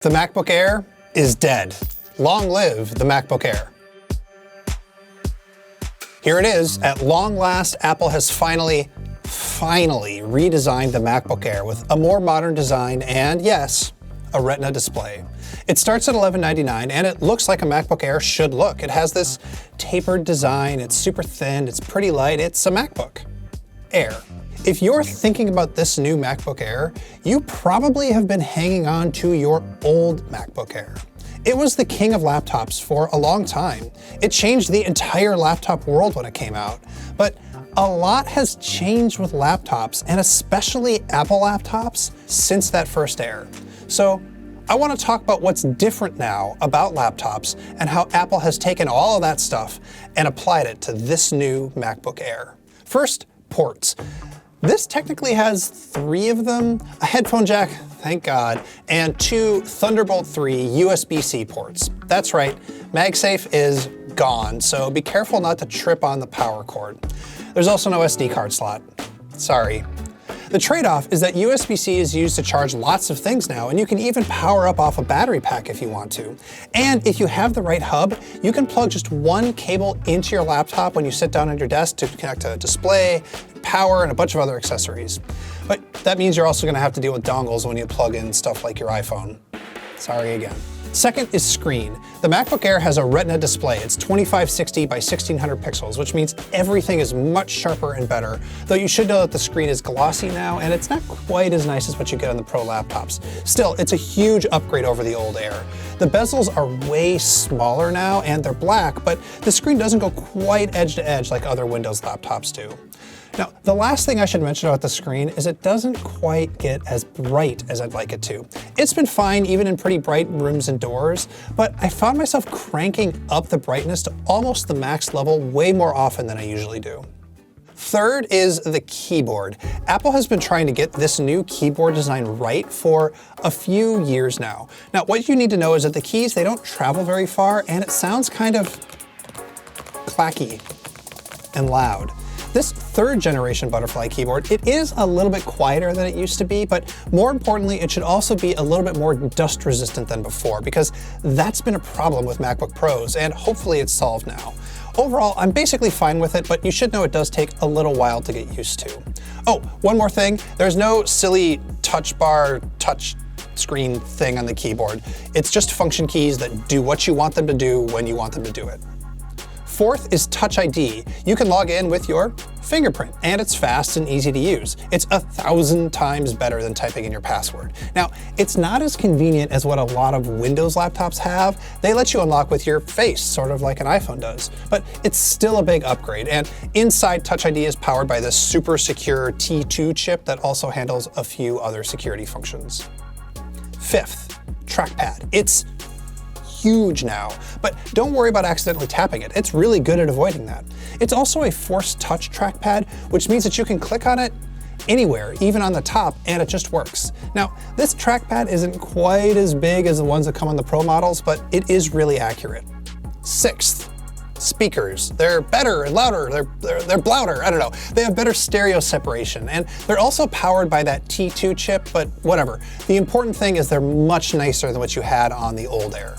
The MacBook Air is dead. Long live the MacBook Air. Here it is. At long last, Apple has finally redesigned the MacBook Air with a more modern design and, yes, a Retina display. It starts at $1199 and it looks like a MacBook Air should look. It has this tapered design, it's super thin, it's pretty light, it's a MacBook Air. If you're thinking about this new MacBook Air, you probably have been hanging on to your old MacBook Air. It was the king of laptops for a long time. It changed the entire laptop world when it came out. But a lot has changed with laptops, and especially Apple laptops, since that first Air. So I want to talk about what's different now about laptops and how Apple has taken all of that stuff and applied it to this new MacBook Air. First, ports. This technically has 3 of them, a headphone jack, thank God, and 2 Thunderbolt 3 USB-C ports. That's right, MagSafe is gone, so be careful not to trip on the power cord. There's also no SD card slot. Sorry. The trade-off is that USB-C is used to charge lots of things now, and you can even power up off a battery pack if you want to. And if you have the right hub, you can plug just one cable into your laptop when you sit down on your desk to connect to a display, power, and a bunch of other accessories. But that means you're also going to have to deal with dongles when you plug in stuff like your iPhone. Sorry again. Second is screen. The MacBook Air has a Retina display. It's 2560 by 1600 pixels, which means everything is much sharper and better, though you should know that the screen is glossy now, and it's not quite as nice as what you get on the Pro laptops. Still, it's a huge upgrade over the old Air. The bezels are way smaller now, and they're black, but the screen doesn't go quite edge to edge like other Windows laptops do. Now, the last thing I should mention about the screen is it doesn't quite get as bright as I'd like it to. It's been fine even in pretty bright rooms indoors, but I found myself cranking up the brightness to almost the max level way more often than I usually do. Third is the keyboard. Apple has been trying to get this new keyboard design right for a few years now. Now, what you need to know is that the keys, they don't travel very far, and it sounds kind of clacky and loud. This 3rd generation Butterfly keyboard, it is a little bit quieter than it used to be, but more importantly, it should also be a little bit more dust resistant than before, because that's been a problem with MacBook Pros, and hopefully it's solved now. Overall, I'm basically fine with it, but you should know it does take a little while to get used to. Oh, one more thing, there's no silly touch bar, touch screen thing on the keyboard. It's just function keys that do what you want them to do when you want them to do it. Fourth is Touch ID. You can log in with your fingerprint, and it's fast and easy to use. It's 1,000 times better than typing in your password. Now, it's not as convenient as what a lot of Windows laptops have. They let you unlock with your face, sort of like an iPhone does. But it's still a big upgrade, and inside Touch ID is powered by this super secure T2 chip that also handles a few other security functions. Fifth, trackpad. It's huge now, but don't worry about accidentally tapping it. It's really good at avoiding that. It's also a force touch trackpad, which means that you can click on it anywhere, even on the top, and it just works. Now, this trackpad isn't quite as big as the ones that come on the Pro models, but it is really accurate. Sixth, speakers. They're better and louder, they're blouder, I don't know. They have better stereo separation, and they're also powered by that T2 chip, but whatever. The important thing is they're much nicer than what you had on the old Air.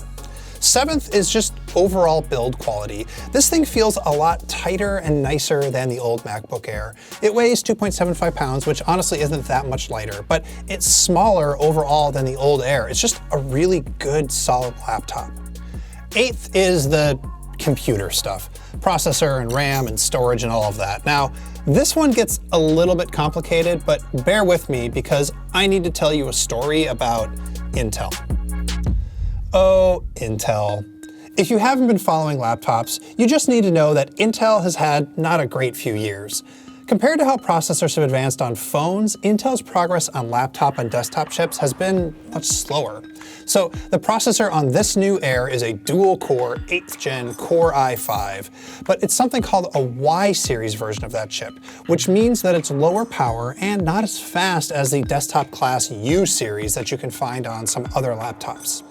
Seventh is just overall build quality. This thing feels a lot tighter and nicer than the old MacBook Air. It weighs 2.75 pounds, which honestly isn't that much lighter, but it's smaller overall than the old Air. It's just a really good, solid laptop. Eighth is the computer stuff. Processor and RAM and storage and all of that. Now, this one gets a little bit complicated, but bear with me because I need to tell you a story about Intel. Oh, Intel. If you haven't been following laptops, you just need to know that Intel has had not a great few years. Compared to how processors have advanced on phones, Intel's progress on laptop and desktop chips has been much slower. So the processor on this new Air is a dual-core 8th gen Core i5, but it's something called a Y series version of that chip, which means that it's lower power and not as fast as the desktop class U series that you can find on some other laptops.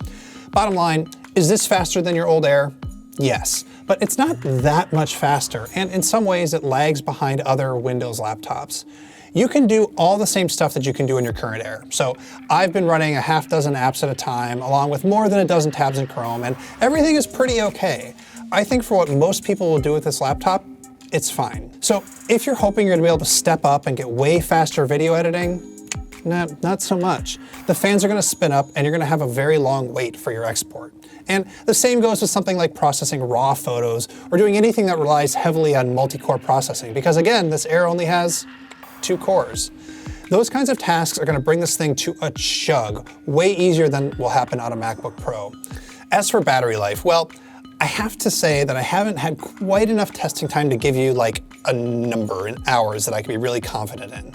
Bottom line, is this faster than your old Air? Yes, but it's not that much faster, and in some ways it lags behind other Windows laptops. you can do all the same stuff that you can do in your current Air. So I've been running a half dozen apps at a time, along with more than a dozen tabs in Chrome, and everything is pretty okay. I think for what most people will do with this laptop, it's fine. So if you're hoping you're gonna be able to step up and get way faster video editing, nah, not so much. The fans are gonna spin up and you're gonna have a very long wait for your export. And the same goes with something like processing raw photos or doing anything that relies heavily on multi-core processing, because again, this Air only has 2 cores. Those kinds of tasks are gonna bring this thing to a chug, way easier than will happen on a MacBook Pro. As for battery life, well, I have to say that I haven't had quite enough testing time to give you like a number in hours that I can be really confident in.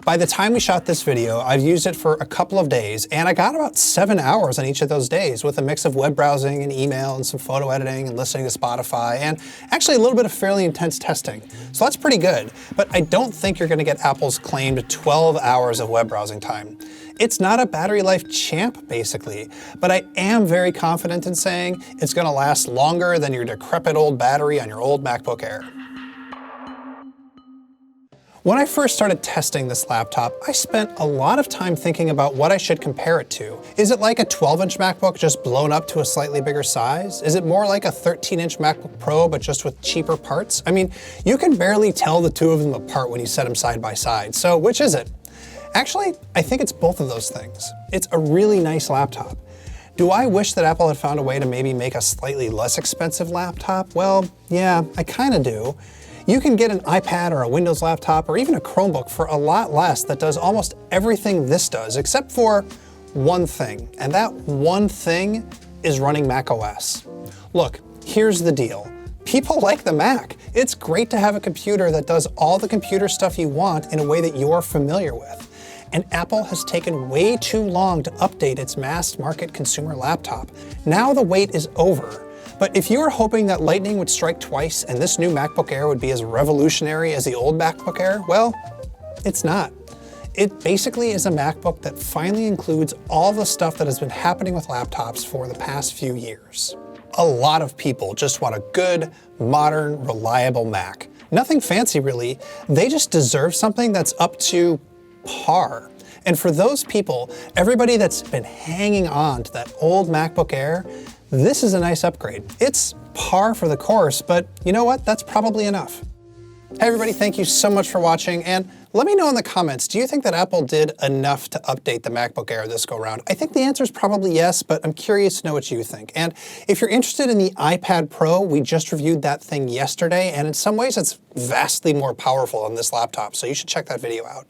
By the time we shot this video, I've used it for a couple of days, and I got about 7 hours on each of those days with a mix of web browsing and email and some photo editing and listening to Spotify, and actually a little bit of fairly intense testing. So that's pretty good, but I don't think you're gonna get Apple's claimed 12 hours of web browsing time. It's not a battery life champ, basically, but I am very confident in saying it's gonna last longer than your decrepit old battery on your old MacBook Air. When I first started testing this laptop, I spent a lot of time thinking about what I should compare it to. Is it like a 12-inch MacBook just blown up to a slightly bigger size? Is it more like a 13-inch MacBook Pro but just with cheaper parts? I mean, you can barely tell the two of them apart when you set them side by side, so which is it? Actually, I think it's both of those things. It's a really nice laptop. Do I wish that Apple had found a way to maybe make a slightly less expensive laptop? Well, yeah, I kinda do. You can get an iPad or a Windows laptop or even a Chromebook for a lot less that does almost everything this does, except for one thing, and that one thing is running macOS. Look, here's the deal. People like the Mac. It's great to have a computer that does all the computer stuff you want in a way that you're familiar with. And Apple has taken way too long to update its mass market consumer laptop. Now the wait is over. But if you were hoping that lightning would strike twice and this new MacBook Air would be as revolutionary as the old MacBook Air, well, it's not. It basically is a MacBook that finally includes all the stuff that has been happening with laptops for the past few years. A lot of people just want a good, modern, reliable Mac. Nothing fancy really, they just deserve something that's up to par. And for those people, everybody that's been hanging on to that old MacBook Air, this is a nice upgrade. It's par for the course, but you know what? That's probably enough. Hey everybody, thank you so much for watching, and let me know in the comments, do you think that Apple did enough to update the MacBook Air this go around? I think the answer is probably yes, but I'm curious to know what you think. And if you're interested in the iPad Pro, we just reviewed that thing yesterday, and in some ways it's vastly more powerful on this laptop, so you should check that video out.